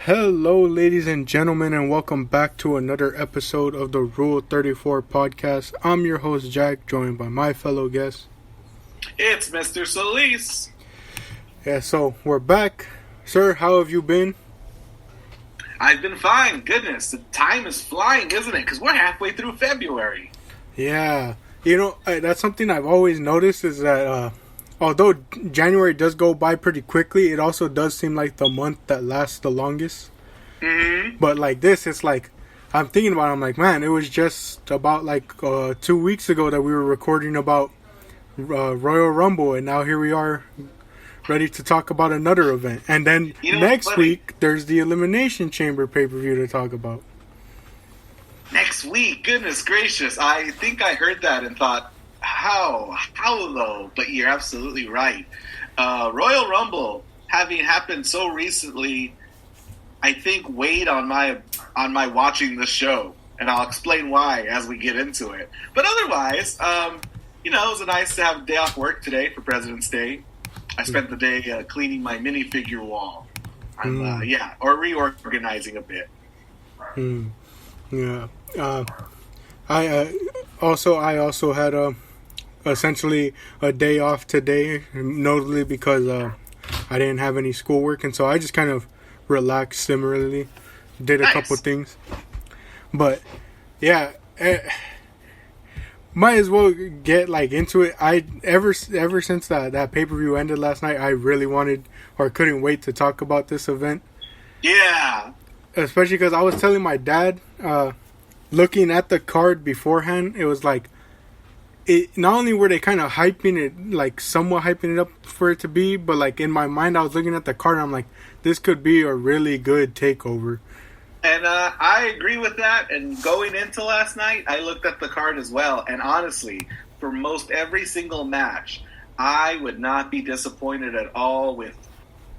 Hello, ladies and gentlemen, and welcome back to another episode of the Rule 34 podcast. I'm your host, Jack, joined by my fellow guest. It's Mr. Solis. Yeah, so we're back. Sir, how have you been? I've been fine. Goodness, the time is flying, isn't it? Because we're halfway through February. Yeah. You know, that's something I've always noticed is that although January does go by pretty quickly, it also does seem like the month that lasts the longest. Mm-hmm. But like this, it's like, I'm thinking about it, I'm like, man, it was just about like 2 weeks ago that we were recording about Royal Rumble, and now here we are ready to talk about another event. And then next week, there's the Elimination Chamber pay-per-view to talk about. Next week? Goodness gracious. I think I heard that and thought, How though? But you're absolutely right. Royal Rumble, having happened so recently, I think weighed on my watching the show, and I'll explain why as we get into it. But otherwise, it was nice to have a day off work today for President's Day. I spent the day cleaning my minifigure wall. Or reorganizing a bit. Yeah. I also had essentially a day off today, notably because I didn't have any schoolwork, and so I just kind of relaxed similarly, did a couple things. But yeah, might as well get like into it. I ever since that pay-per-view ended last night, I really wanted or couldn't wait to talk about this event. Yeah, especially because I was telling my dad, looking at the card beforehand, it was like, it not only were they kind of hyping it, like somewhat hyping it up for it to be, but like in my mind I was looking at the card and I'm like, this could be a really good takeover. And I agree with that. And going into last night, I looked at the card as well. And honestly, for most every single match, I would not be disappointed at all with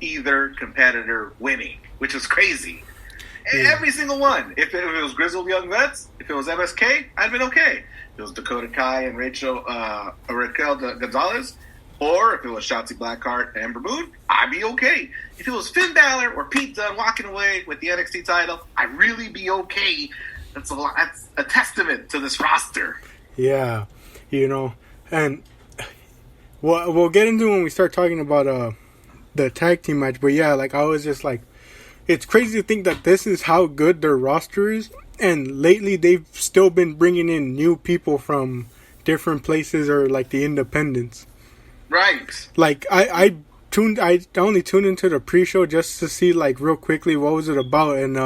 either competitor winning, which is crazy. Yeah. Every single one. If it was Grizzled Young Vets, if it was MSK, I'd been okay. If it was Dakota Kai and Raquel Gonzalez, or if it was Shotzi Blackheart and Ember Moon, I'd be okay. If it was Finn Balor or Pete Dunne walking away with the NXT title, I'd really be okay. That's a testament to this roster. Yeah, and we'll get into it when we start talking about the tag team match. But yeah, like I was just like, it's crazy to think that this is how good their roster is. And lately, they've still been bringing in new people from different places or like the independents. Right. Like I only tuned into the pre-show just to see like real quickly what was it about. And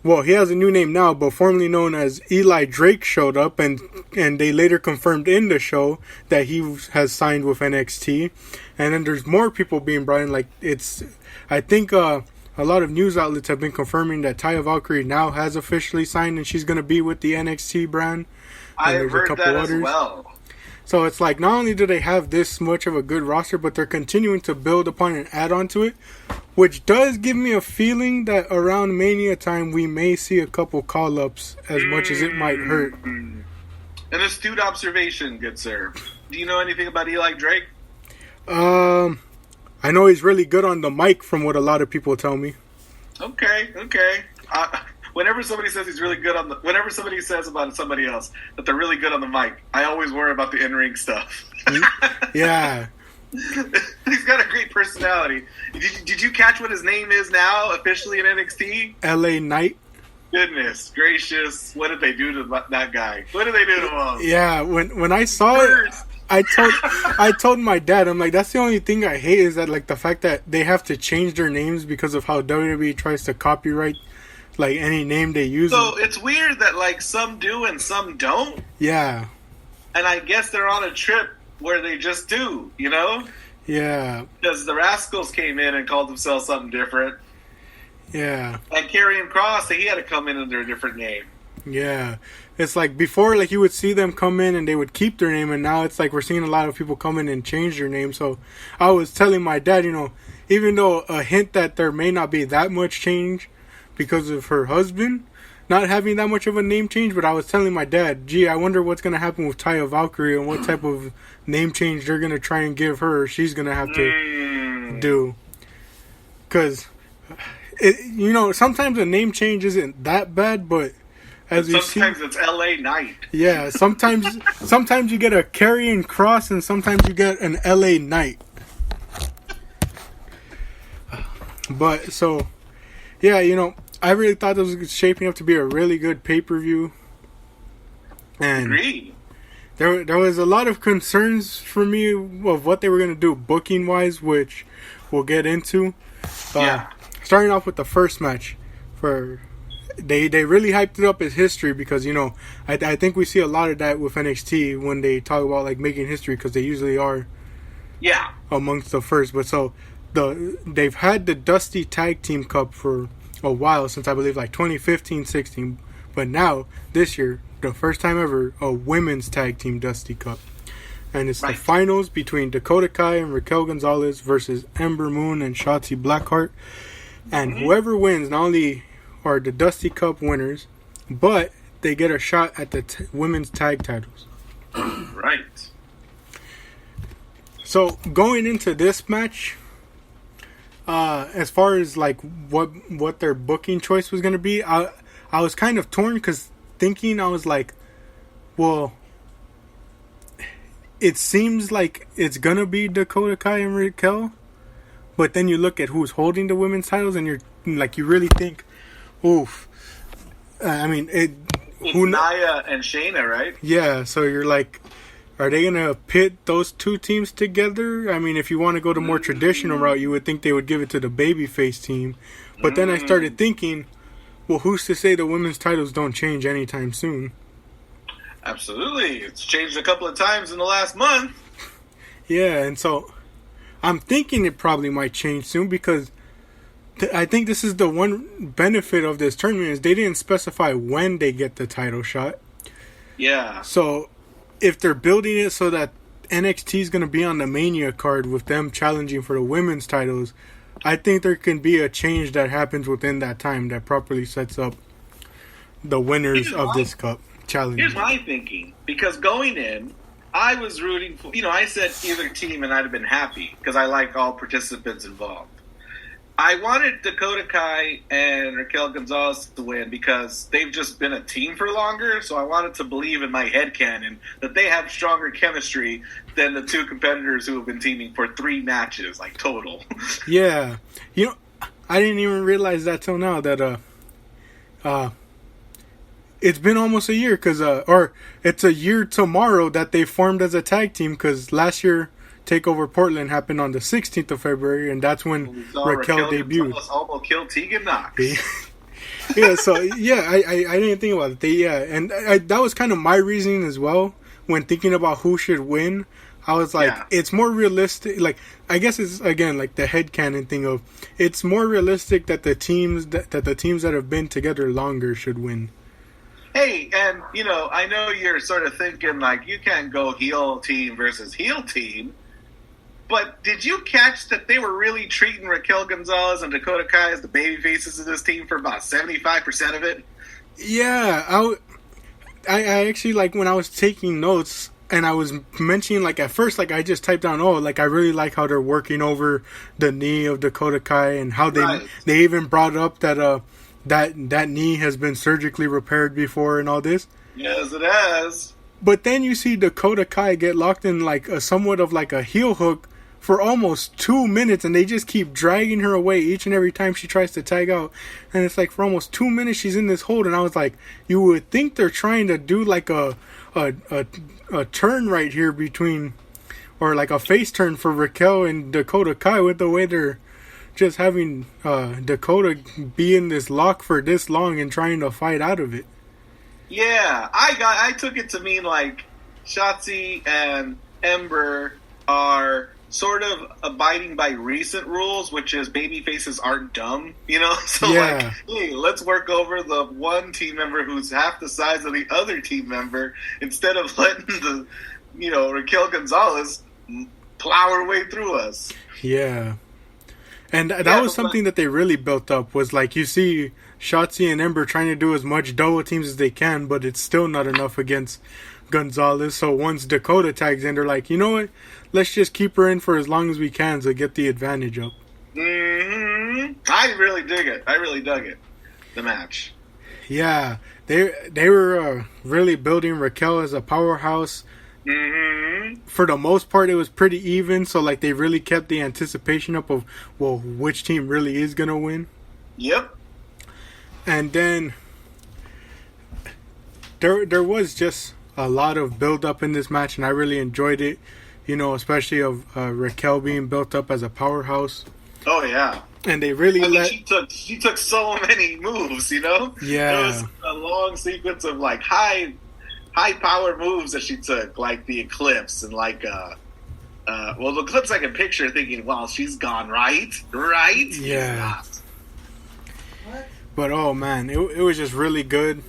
he has a new name now, but formerly known as Eli Drake showed up, and they later confirmed in the show that he has signed with NXT. And then there's more people being brought in. Like I think a lot of news outlets have been confirming that Taya Valkyrie now has officially signed and she's going to be with the NXT brand. I have heard that as well. So it's like, not only do they have this much of a good roster, but they're continuing to build upon and add on to it, which does give me a feeling that around Mania time we may see a couple call-ups as much as it might hurt. An astute observation, good sir. Do you know anything about Eli Drake? I know he's really good on the mic from what a lot of people tell me. Okay. Whenever somebody says he's really good whenever somebody says about somebody else that they're really good on the mic, I always worry about the in-ring stuff. Yeah. He's got a great personality. Did you catch what his name is now officially in NXT? LA Knight. Goodness gracious. What did they do to that guy? What did they do to him? Yeah, when I saw it, I told my dad, I'm like, that's the only thing I hate is that like the fact that they have to change their names because of how WWE tries to copyright like any name they use. So it's weird that like some do and some don't. Yeah. And I guess they're on a trip where they just do, Yeah. Because the Rascals came in and called themselves something different. Yeah. And Karrion Kross, he had to come in under a different name. Yeah. It's like before, like you would see them come in and they would keep their name, and now it's like we're seeing a lot of people come in and change their name. So I was telling my dad, even though a hint that there may not be that much change because of her husband not having that much of a name change, but I was telling my dad, I wonder what's going to happen with Taya Valkyrie and what type of name change they're going to try and give her, she's going to have to do. Because sometimes a name change isn't that bad, but as you see, sometimes it's LA Knight. Yeah, sometimes you get a Karrion Kross, and sometimes you get an LA Knight. But so, yeah, I really thought this was shaping up to be a really good pay-per-view. And Agreed. There was a lot of concerns for me of what they were going to do booking-wise, which we'll get into. Starting off with the first match. They really hyped it up as history because, I think we see a lot of that with NXT when they talk about, like, making history because they usually are amongst the first. But so, they've had the Dusty Tag Team Cup for a while, since I believe, like, 2015-16. But now, this year, the first time ever, a women's tag team Dusty Cup. And it's the finals between Dakota Kai and Raquel Gonzalez versus Ember Moon and Shotzi Blackheart. And whoever wins, not only are the Dusty Cup winners, but they get a shot at the women's tag titles. Right. So, going into this match, as far as like what their booking choice was going to be, I was kind of torn because I was like, well, it seems like it's going to be Dakota Kai and Raquel, but then you look at who's holding the women's titles and you're like, you really think, oof. It's Nia and Shayna, right? Yeah, so you're like, are they going to pit those two teams together? I mean, if you want to go the more traditional route, you would think they would give it to the babyface team. But then I started thinking, well, who's to say the women's titles don't change anytime soon? Absolutely. It's changed a couple of times in the last month. Yeah, and so I'm thinking it probably might change soon because I think this is the one benefit of this tournament is they didn't specify when they get the title shot. Yeah. So if they're building it so that NXT is going to be on the Mania card with them challenging for the women's titles, I think there can be a change that happens within that time that properly sets up the winners of this cup challenge. Here's my thinking. Because going in, I was rooting for, I said either team and I'd have been happy because I like all participants involved. I wanted Dakota Kai and Raquel Gonzalez to win because they've just been a team for longer, so I wanted to believe in my headcanon that they have stronger chemistry than the two competitors who have been teaming for 3 matches, like, total. Yeah. I didn't even realize that till now that it's been almost a year, or it's a year tomorrow that they formed as a tag team, because last year Takeover Portland happened on the 16th of February, and that's when Raquel debuted. Almost killed Tegan Knox. Yeah, so I didn't think about it. That was kind of my reasoning as well when thinking about who should win. I was like, it's more realistic. Like, I guess it's again like the headcanon thing of it's more realistic that the teams that have been together longer should win. Hey, and I know you're sort of thinking like you can't go heel team versus heel team. But did you catch that they were really treating Raquel Gonzalez and Dakota Kai as the baby faces of this team for about 75% of it? Yeah, I actually, like, when I was taking notes and I was mentioning, like, at first, like, I just typed down, I really like how they're working over the knee of Dakota Kai and how they even brought up that that knee has been surgically repaired before and all this. Yes, it has. But then you see Dakota Kai get locked in, like, somewhat of, like, a heel hook for almost 2 minutes, and they just keep dragging her away each and every time she tries to tag out. And it's like for almost 2 minutes she's in this hold, and I was like, you would think they're trying to do like a turn right here between, or like a face turn for Raquel and Dakota Kai with the way they're just having Dakota be in this lock for this long and trying to fight out of it. Yeah, I took it to mean like Shotzi and Ember are sort of abiding by recent rules, which is baby faces aren't dumb, So like, hey, let's work over the one team member who's half the size of the other team member instead of letting the, Raquel Gonzalez plow her way through us. Yeah. And that was something that they really built up, was like you see Shotzi and Ember trying to do as much double teams as they can, but it's still not enough against Gonzalez. So once Dakota tags in, they're like, you know what? Let's just keep her in for as long as we can to get the advantage up. Mm-hmm. I really dig it. I really dug it. The match. Yeah, they were really building Raquel as a powerhouse. Mm-hmm. For the most part, it was pretty even. So like they really kept the anticipation up of which team really is gonna win. Yep. And then there was just a lot of build up in this match, and I really enjoyed it. You know, especially of Raquel being built up as a powerhouse. Oh yeah. And they really she took so many moves, you know? Yeah. There was a long sequence of like high power moves that she took, like the Eclipse and like the Eclipse I can picture thinking, wow, she's gone right? Yeah. But oh man, it was just really good.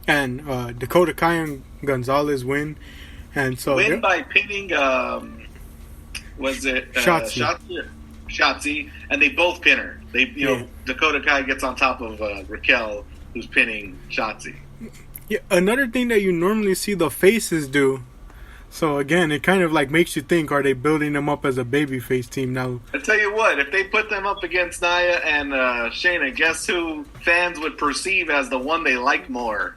And Dakota Kai and Gonzalez win. And so win by pinning was it Shotzi, and they both pin her. Dakota Kai gets on top of Raquel, who's pinning Shotzi. Yeah, another thing that you normally see the faces do. So again, it kind of like makes you think: are they building them up as a babyface team now? I tell you what, if they put them up against Nia and Shayna, guess who fans would perceive as the one they like more?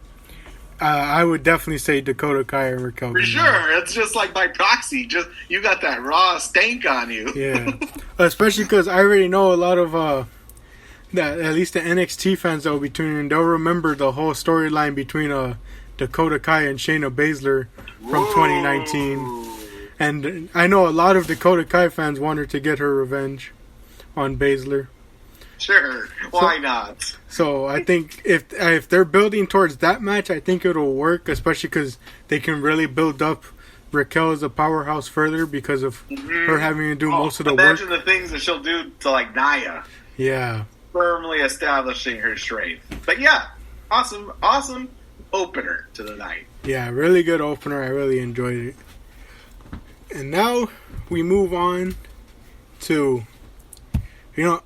I would definitely say Dakota Kai and Raquel. For sure, it's just like by proxy. Just you got that raw stank on you. Yeah, especially because I already know a lot of that at least the NXT fans that will be tuning in. They'll remember the whole storyline between Dakota Kai and Shayna Baszler from 2019, and I know a lot of Dakota Kai fans want her to get her revenge on Baszler. Sure, why not? So I think if they're building towards that match, I think it'll work, especially because they can really build up Raquel as a powerhouse further because of her having to do most of the work. Imagine the things that she'll do to like Nia. Yeah. Firmly establishing her strength. But yeah, awesome opener to the night. Yeah, really good opener. I really enjoyed it. And now we move on to...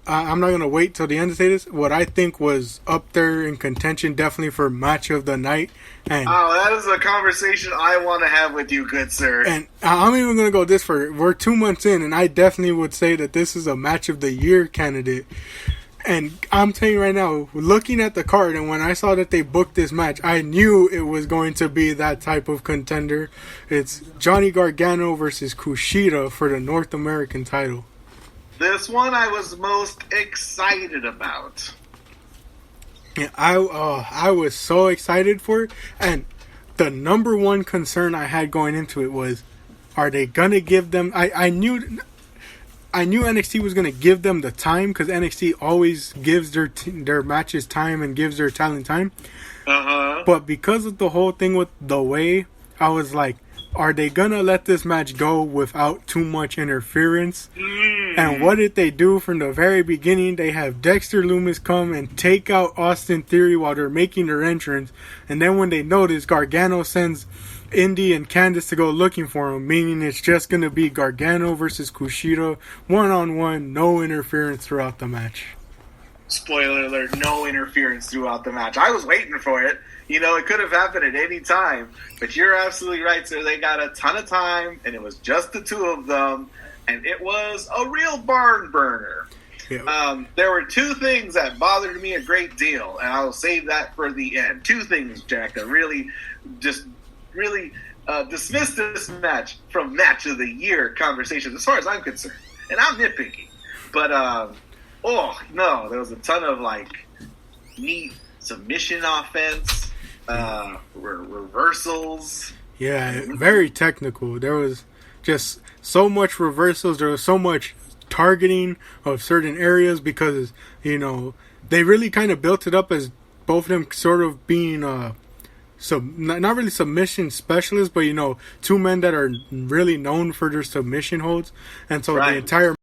I'm not going to wait till the end to say this. What I think was up there in contention, definitely for match of the night. And that is a conversation I want to have with you, good sir. And I'm even going to go this far. We're 2 months in, and I definitely would say that this is a match of the year candidate. And I'm telling you right now, looking at the card, and when I saw that they booked this match, I knew it was going to be that type of contender. It's Johnny Gargano versus Kushida for the North American title. This one I was most excited about. Yeah, I was so excited for it. And the number one concern I had going into it was, are they going to give them... I knew NXT was going to give them the time because NXT always gives their matches time and gives their talent time. Uh-huh. But because of the whole thing with The Way, I was like, are they going to let this match go without too much interference? And what did they do from the very beginning? They have Dexter Lumis come and take out Austin Theory while they're making their entrance. And then when they notice, Gargano sends Indy and Candice to go looking for him, meaning it's just going to be Gargano versus Kushida, one-on-one, no interference throughout the match. Spoiler alert, no interference throughout the match. I was waiting for it. It could have happened at any time. But you're absolutely right, sir. They got a ton of time, and it was just the two of them. And it was a real barn burner. Yeah. There were two things that bothered me a great deal, and I'll save that for the end. Two things, Jack, that really dismissed this match from match of the year conversations, as far as I'm concerned. And I'm nitpicky. But, there was a ton of, neat submission offense, reversals. Yeah, very technical. There was just so much reversals. There was so much targeting of certain areas because, they really kind of built it up as both of them sort of being not really submission specialists, but two men that are really known for their submission holds, and so the entire